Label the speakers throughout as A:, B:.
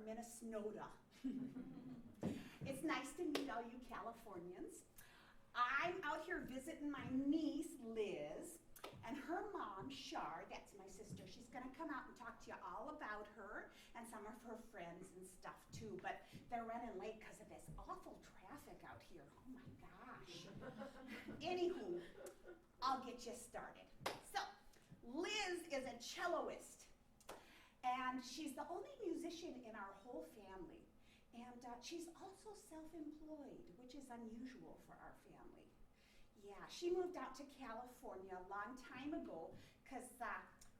A: Minnesota. It's nice to meet all you Californians. I'm out here visiting my niece, Liz, and her mom, Shar, that's my sister. She's gonna come out and talk to you all about her and some of her friends and stuff too, but they're running late because of this awful traffic out here. Oh my gosh. Anywho, I'll get you started. So, Liz is a celloist, and she's the only musician in our whole family. And she's also self-employed, which is unusual for our family. Yeah, she moved out to California a long time ago because,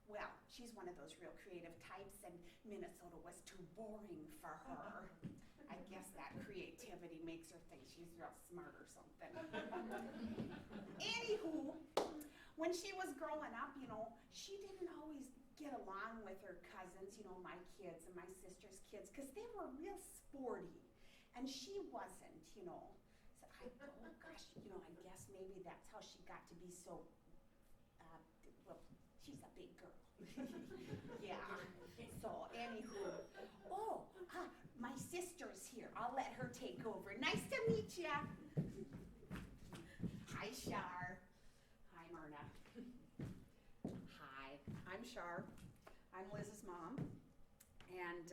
A: well, she's one of those real creative types, and Minnesota was too boring for her. I guess that creativity makes her think she's real smart or something. Anywho, when she was growing up, she didn't always get along with her cousins, my kids and my sister's kids, because they were real sporty, and she wasn't, So I guess maybe that's how she got to be so, well, she's a big girl. Yeah, so anywho, my sister's here. I'll let her take over. Nice to meet ya. Hi, Shar. Hi, Myrna. Hi, I'm Shar. I'm Liz's mom, and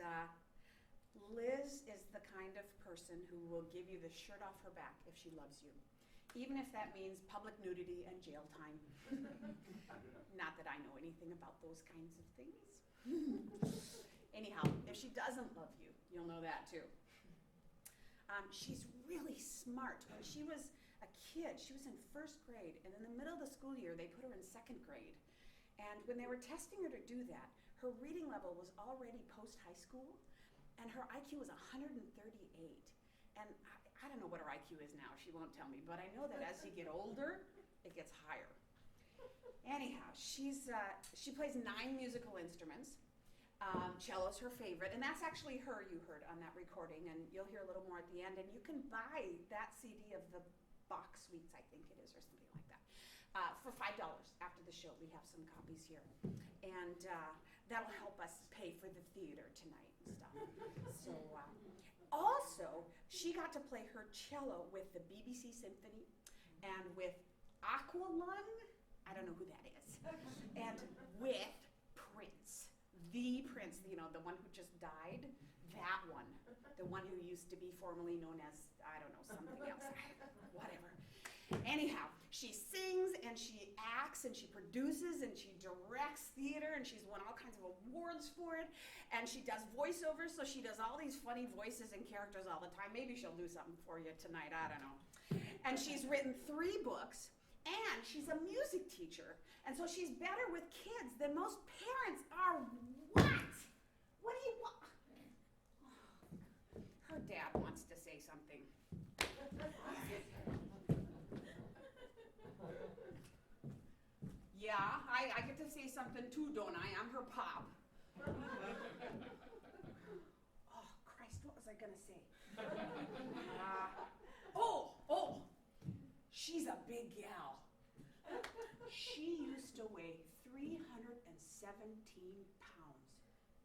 A: Liz is the kind of person who will give you the shirt off her back if she loves you, even if that means public nudity and jail time. Not that I know anything about those kinds of things. Anyhow, if she doesn't love you, you'll know that too. She's really smart. When she was a kid, she was in first grade, and in the middle of the school year, they put her in second grade. And when they were testing her to do that, her reading level was already post-high school, and her IQ was 138. And I don't know what her IQ is now, she won't tell me, but I know that as you get older, it gets higher. Anyhow, she plays 9 musical instruments. Cello's her favorite, and that's actually her you heard on that recording, and you'll hear a little more at the end, and you can buy that CD of the Bach Suites, I think it is, or something like that. For $5 after the show. We have some copies here. And that'll help us pay for the theater tonight and stuff. So, also, she got to play her cello with the BBC Symphony and with Aqualung, I don't know who that is, and with Prince, the Prince, the one who just died, that one, the one who used to be formerly known as, I don't know, something else, whatever. Anyhow, she sings and she acts and she produces and she directs theater, and she's won all kinds of awards for it, and she does voiceovers, so she does all these funny voices and characters all the time. Maybe she'll do something for you tonight, I don't know. And she's written 3 books, and she's a music teacher, and so she's better with kids than most parents are. What? What do you want? Her dad wants to say something. Yeah, I get to say something too, don't I? I'm her pop. Oh, Christ, what was I going to say? She's a big gal. She used to weigh 317 pounds.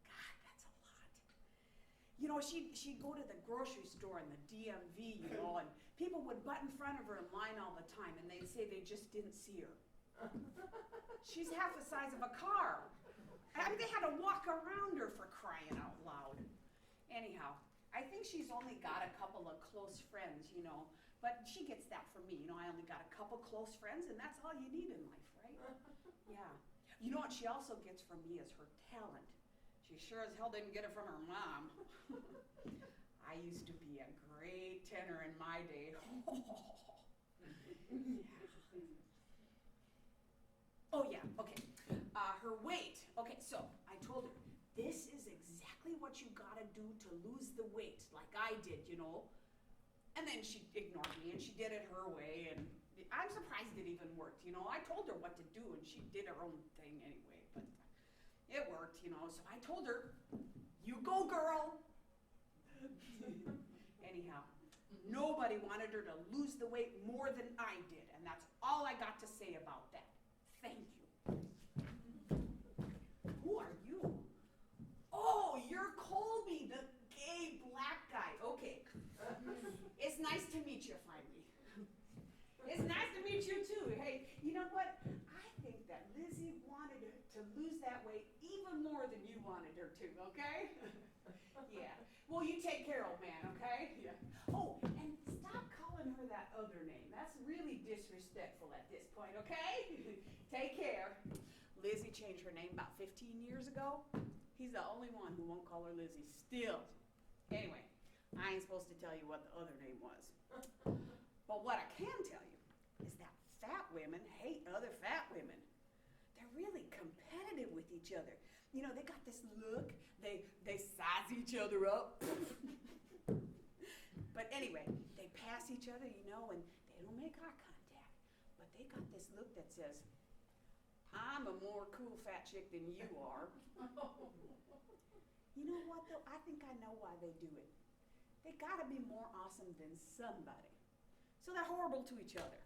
A: God, that's a lot. She'd go to the grocery store in the DMV, and people would butt in front of her in line all the time, and they'd say they just didn't see her. She's half the size of a car. I mean, they had to walk around her for crying out loud. Anyhow, I think she's only got a couple of close friends, but she gets that from me. I only got a couple close friends, and that's all you need in life, right? Yeah. You know what she also gets from me is her talent. She sure as hell didn't get it from her mom. I used to be a great tenor in my day. Oh yeah, okay. Her weight. Okay, so I told her, this is exactly what you gotta do to lose the weight, like I did, And then she ignored me, and she did it her way, and I'm surprised it even worked, I told her what to do, and she did her own thing anyway, but it worked, So I told her, you go, girl. Anyhow, nobody wanted her to lose the weight more than I did, and that's all I got to say about that. Thank you. Who are you? Oh, you're Colby, the though, he's the only one who won't call her Lizzie still. Anyway, I ain't supposed to tell you what the other name was. But what I can tell you is that fat women hate other fat women. They're really competitive with each other. You know, they got this look, they size each other up. But anyway, they pass each other, you know, and they don't make eye contact. But they got this look that says, I'm a more cool fat chick than you are. You know what, though? I think I know why they do it. They gotta be more awesome than somebody. So they're horrible to each other.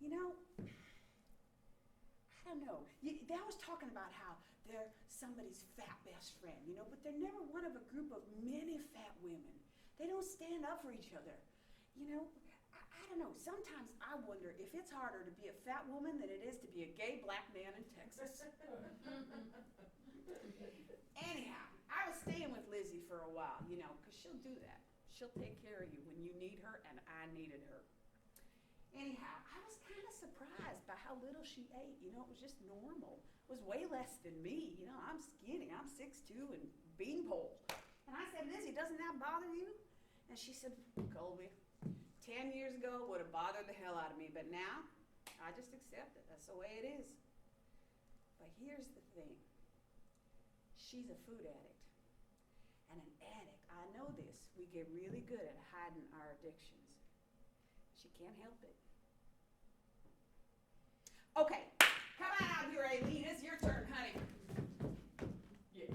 A: You know, I don't know. They always talking about how they're somebody's fat best friend, you know, but they're never one of a group of many fat women. They don't stand up for each other. You know, I don't know. Sometimes I wonder if it's harder to be a fat woman than it is to be a gay black man in Texas. Anyhow, I was staying with Lizzie for a while, you know, because she'll do that. She'll take care of you when you need her, and I needed her. Anyhow, I was kind of surprised by how little she ate. You know, it was just normal. It was way less than me. You know, I'm skinny. I'm 6'2" and beanpole. And I said, Lizzie, doesn't that bother you? And she said, Colby, 10 years ago would have bothered the hell out of me, but now I just accept it. That's the way it is. But here's the thing. She's a food addict. And an addict, I know this, we get really good at hiding our addictions. She can't help it. Okay, come on out here, Aileen. It's your turn, honey. Yeah.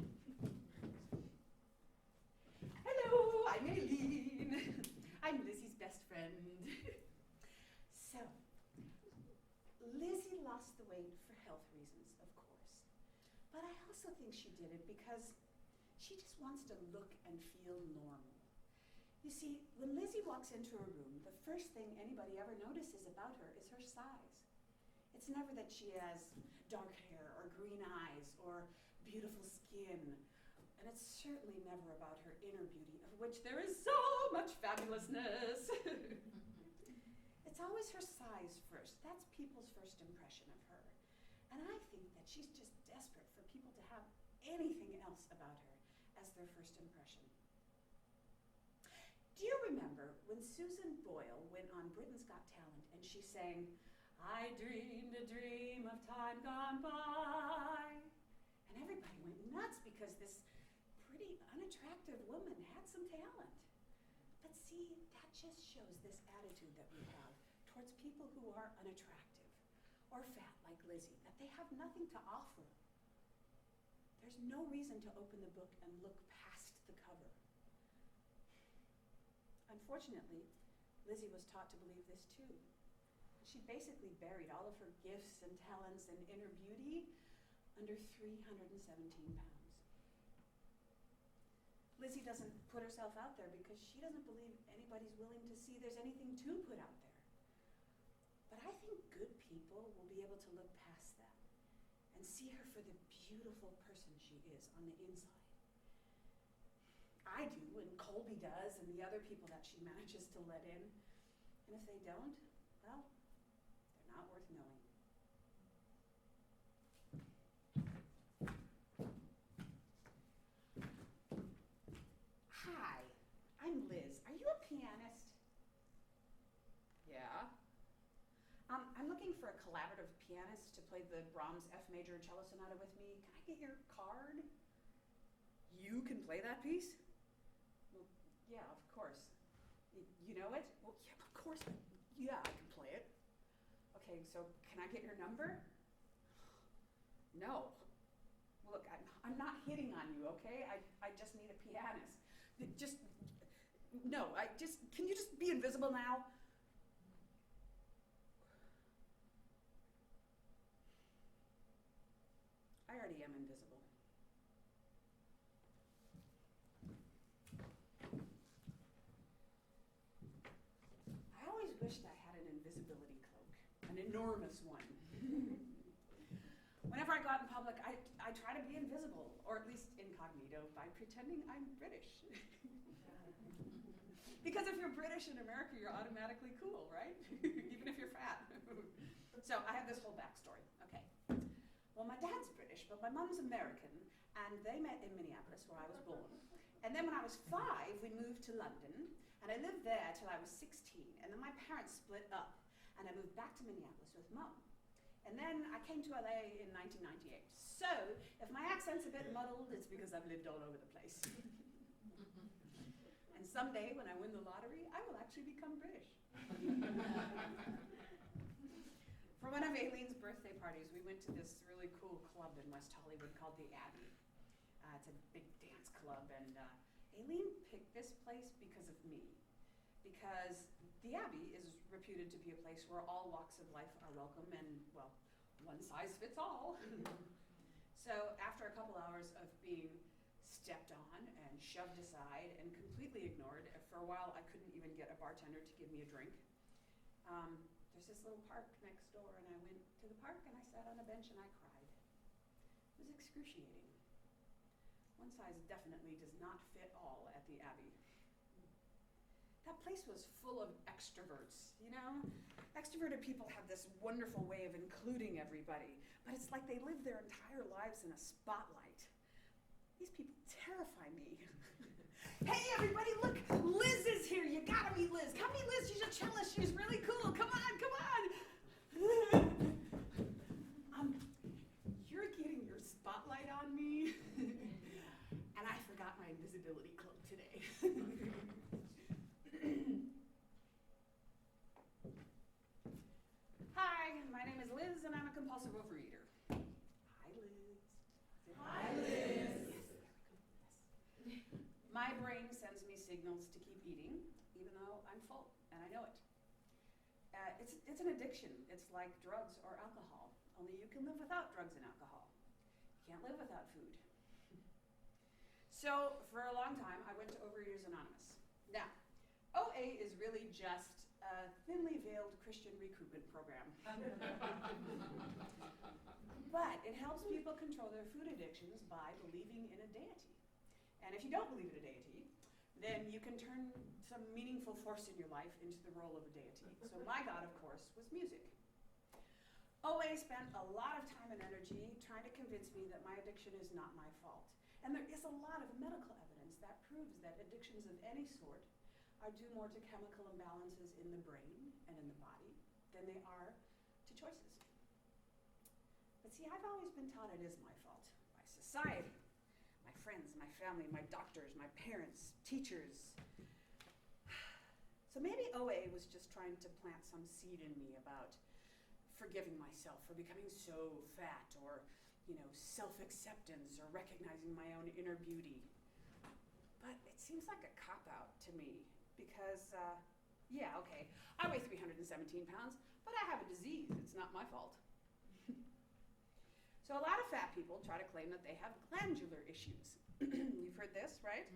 A: Hello, I'm Aileen. I'm Lizzie's best friend. So, Lizzie lost the weight for health reasons, of course. But I also think she did it because she just wants to look and feel normal. You see, when Lizzie walks into a room, the first thing anybody ever notices about her is her size. It's never that she has dark hair or green eyes or beautiful skin. And it's certainly never about her inner beauty, of which there is so much fabulousness. It's always her size first. That's people's first impression of her. And I think that she's just desperate for people to have anything else about her as their first impression. Do you remember when Susan Boyle went on Britain's Got Talent and she sang, I dreamed a dream of time gone by? And everybody went nuts because this pretty unattractive woman had some talent. But see, that just shows this attitude that we have towards people who are unattractive or fat like Lizzie, that they have nothing to offer. There's no reason to open the book and look past the cover. Unfortunately, Lizzie was taught to believe this too. She basically buried all of her gifts and talents and inner beauty under 317 pounds. Lizzie doesn't put herself out there because she doesn't believe anybody's willing to see there's anything to put out there. But I think good people will be able to look past that and see her for the beautiful person she is on the inside. I do, and Colby does, and the other people that she manages to let in. And if they don't, well, they're not worth knowing. Hi, I'm Liz. Are you a pianist? Yeah. I'm looking for a collaborative pianist to play the Brahms F major cello sonata with me. Can I get your card? You can play that piece? Well, yeah, of course. You know it? Well, yeah, of course. Yeah, I can play it. Okay, so can I get your number? No. Look, I'm not hitting on you, okay? I just need a pianist. Can you just be invisible now? I already am invisible. I always wished I had an invisibility cloak, an enormous one. Whenever I go out in public, I try to be invisible, or at least incognito, by pretending I'm British. Because if you're British in America, you're automatically cool, right? Even if you're fat. So I have this whole backstory. Okay. Well, my dad's British, but my mom's American, and they met in Minneapolis, where I was born. And then when I was 5, we moved to London, and I lived there till I was 16, and then my parents split up, and I moved back to Minneapolis with Mom. And then I came to LA in 1998. So, if my accent's a bit muddled, it's because I've lived all over the place. And someday, when I win the lottery, I will actually become British. For one of Aileen's birthday parties, we went to this really cool club in West Hollywood called the Abbey. It's a big dance club, and Aileen picked this place because of me. Because the Abbey is reputed to be a place where all walks of life are welcome and, well, one size fits all. So after a couple hours of being stepped on and shoved aside and completely ignored, for a while I couldn't even get a bartender to give me a drink. There's this little park next door, and I went to the park and I sat on a bench and I cried. It was excruciating. One size definitely does not fit all at the Abbey. That place was full of extroverts, you know? Extroverted people have this wonderful way of including everybody, but it's like they live their entire lives in a spotlight. These people terrify me. Hey everybody, look, Liz is here. You gotta meet Liz. Come meet Liz, she's a cellist, she's really cool. Come on, come on. You're getting your spotlight on me, and I forgot my invisibility cloak today. Hi, my name is Liz, and I'm a compulsive overeater. Hi, Liz.
B: Hi, Liz.
A: Yes. My brain sends me signals to keep eating, even though I'm full, and I know it. It's an addiction. It's like drugs or alcohol, only you can live without drugs and alcohol. You can't live without food. So, for a long time, I went to Overeaters Anonymous. Now, OA is really just a thinly veiled Christian recoupment program. But it helps people control their food addictions by believing in a deity. And if you don't believe in a deity, then you can turn some meaningful force in your life into the role of a deity. So my God, of course, was music. OA spent a lot of time and energy trying to convince me that my addiction is not my fault. And there is a lot of medical evidence that proves that addictions of any sort are due more to chemical imbalances in the brain and in the body than they are to choices. But see, I've always been taught it is my fault by society, my friends, my family, my doctors, my parents, teachers. So maybe OA was just trying to plant some seed in me about forgiving myself for becoming so fat, or, self-acceptance, or recognizing my own inner beauty. But it seems like a cop-out to me. Because, I weigh 317 pounds, but I have a disease. It's not my fault. So a lot of fat people try to claim that they have glandular issues. You've heard this, right?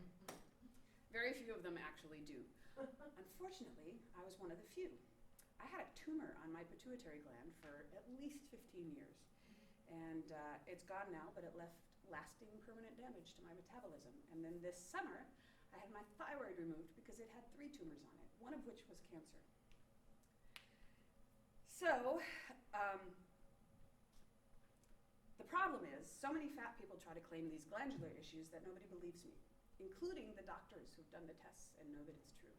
A: Very few of them actually do. Unfortunately, I was one of the few. I had a tumor on my pituitary gland for at least 15 years. And it's gone now, but it left lasting permanent damage to my metabolism. And then this summer, I had my thyroid removed because it had 3 tumors on it, one of which was cancer. So, the problem is, so many fat people try to claim these glandular issues that nobody believes me, including the doctors who've done the tests and know that it's true.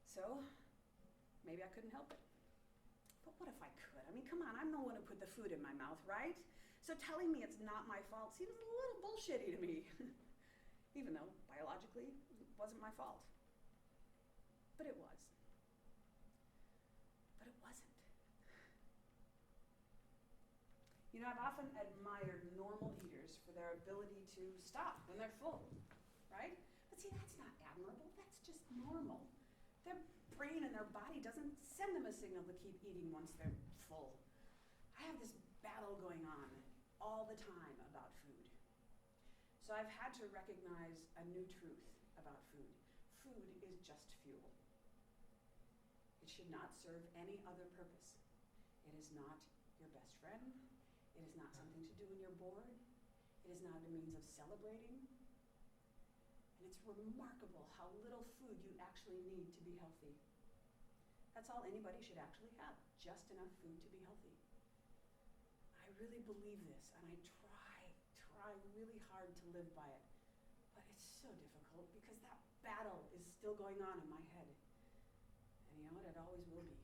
A: So, maybe I couldn't help it. But what if I could? I mean, come on, I'm the one who put the food in my mouth, right? So telling me it's not my fault seems a little bullshitty to me. Even though, biologically, it wasn't my fault. But it was. But it wasn't. I've often admired normal eaters for their ability to stop when they're full, right? But see, that's not admirable, that's just normal. Their brain and their body doesn't send them a signal to keep eating once they're full. I have this battle going on all the time about food. So I've had to recognize a new truth about food. Food is just fuel. It should not serve any other purpose. It is not your best friend. It is not something to do when you're bored. It is not a means of celebrating. And it's remarkable how little food you actually need to be healthy. That's all anybody should actually have, just enough food to be healthy. I really believe this, and I try really hard to live by it. But it's so difficult because that battle is still going on in my head. And you know what? It always will be.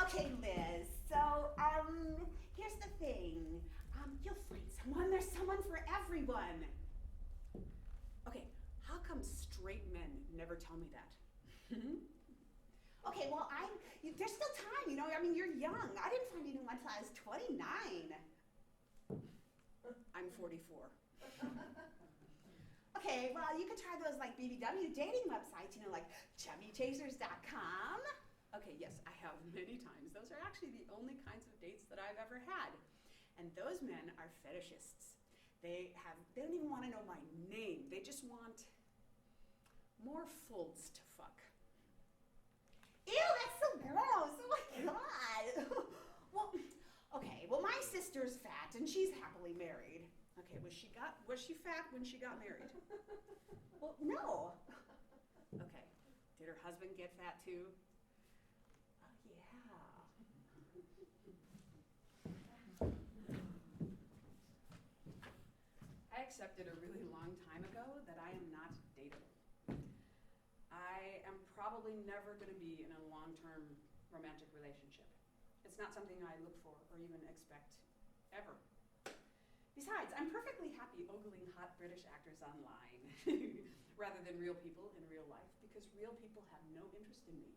A: Okay, Liz, so, here's the thing. You'll find someone. There's someone for everyone. Okay, how come straight men never tell me that? Okay, well, there's still time, you know, I mean, you're young. I didn't find anyone until I was 29. I'm 44. Okay, well, you could try those, like, BBW dating websites, you know, like chubbychasers.com. Okay, yes, I have many times. Those are actually the only kinds of dates that I've ever had. And those men are fetishists. They don't even want to know my name. They just want more folds to fuck. Ew, that's so gross. Oh my God. Well, my sister's fat and she's happily married. Okay, was she fat when she got married? Well, no. Okay, did her husband get fat too? I accepted a really long time ago that I am not dateable. I am probably never going to be in a long-term romantic relationship. It's not something I look for or even expect ever. Besides, I'm perfectly happy ogling hot British actors online rather than real people in real life because real people have no interest in me.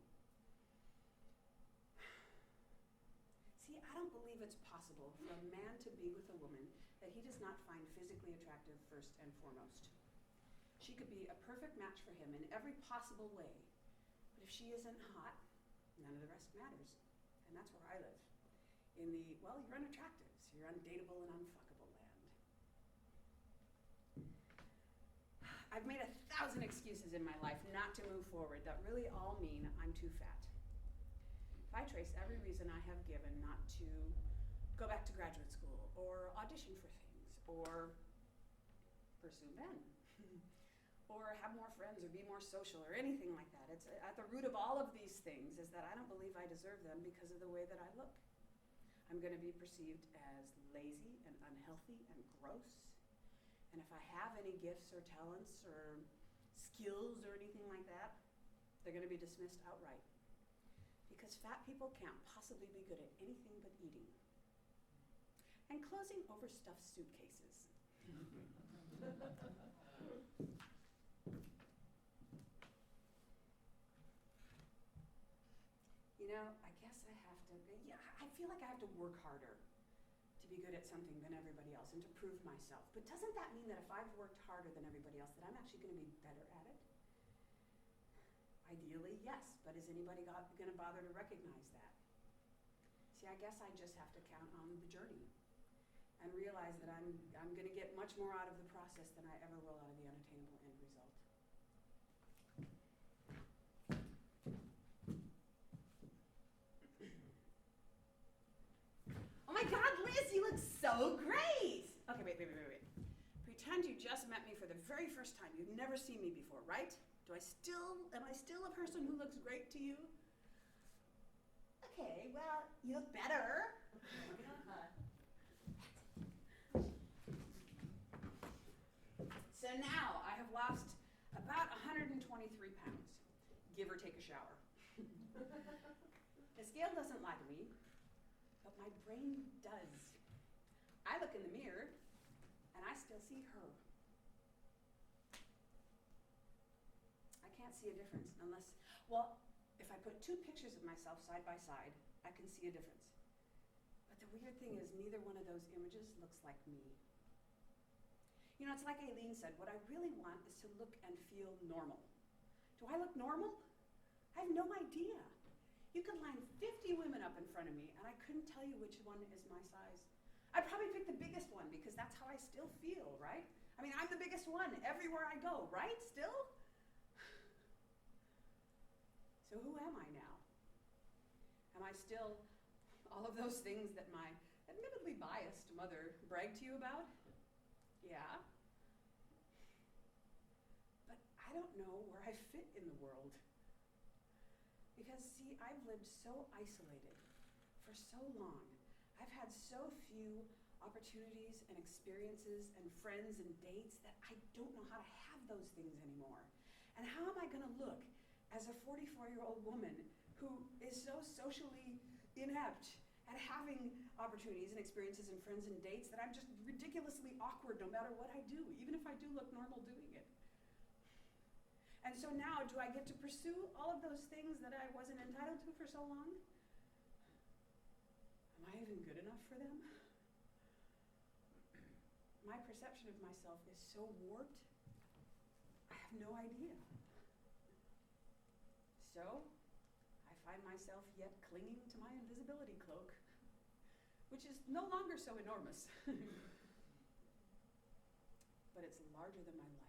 A: See, I don't believe it's possible for a man to be with a woman that he does not find physically attractive first and foremost. She could be a perfect match for him in every possible way, but if she isn't hot, none of the rest matters. And that's where I live. In the, well, you're unattractive, so you're undateable and unfuckable land. I've made 1,000 excuses in my life not to move forward that really all mean I'm too fat. If I trace every reason I have given not to go back to graduate school or audition for things or pursue men or have more friends or be more social or anything like that, it's at the root of all of these things is that I don't believe I deserve them because of the way that I look. I'm going to be perceived as lazy and unhealthy and gross. And if I have any gifts or talents or skills or anything like that, they're going to be dismissed outright. Because fat people can't possibly be good at anything but eating. And closing overstuffed suitcases. You know, I guess I feel like I have to work harder to be good at something than everybody else and to prove myself. But doesn't that mean that if I've worked harder than everybody else, that I'm actually going to be better at it? Ideally, yes, but is anybody going to bother to recognize that? See, I guess I just have to count on the journey and realize that I'm going to get much more out of the process than I ever will out of the unattainable end result. Oh my God, Liz, you look so great! Okay, wait. Pretend you just met me for the very first time. You've never seen me before, right? Am I still a person who looks great to you? Okay, well, you look better. So now I have lost about 123 pounds, give or take a shower. The scale doesn't lie to me, but my brain does. I look in the mirror and I still see her. I can't see a difference unless, well, if I put two pictures of myself side by side, I can see a difference. But the weird thing is neither one of those images looks like me. You know, it's like Aileen said, what I really want is to look and feel normal. Do I look normal? I have no idea. You could line 50 women up in front of me and I couldn't tell you which one is my size. I'd probably pick the biggest one because that's how I still feel, right? I mean, I'm the biggest one everywhere I go, right? Still? So who am I now? Am I still all of those things that my admittedly biased mother bragged to you about? Yeah. But I I don't know where I fit in the world. Because, see, I've lived so isolated for so long. I've had so few opportunities and experiences and friends and dates that I don't know how to have those things anymore. And how am I going to look as a 44-year-old woman who is so socially inept at having opportunities and experiences and friends and dates that I'm just ridiculously awkward no matter what I do, even if I do look normal doing it. And so now, do I get to pursue all of those things that I wasn't entitled to for so long? Am I even good enough for them? My perception of myself is so warped, I have no idea. So, I find myself yet clinging to my invisibility cloak, which is no longer so enormous. But it's larger than my life.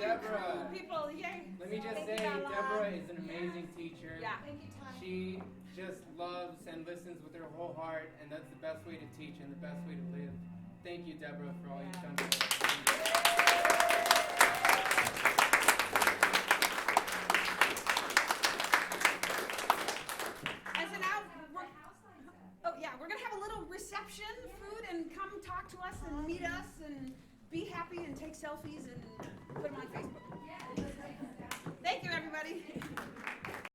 C: Debra.
A: People, yay.
C: Let me just
A: Thank
C: say,
A: you, Bella.
C: Debra is an amazing teacher.
A: Yeah.
B: Thank you, Ty.
C: She just loves and listens with her whole heart, and that's the best way to teach and the best way to live. Thank you, Debra, for all you've done for us.
A: And so now, we're going to have a little reception, food, and come talk to us and meet us and be happy and take selfies and put them on Facebook.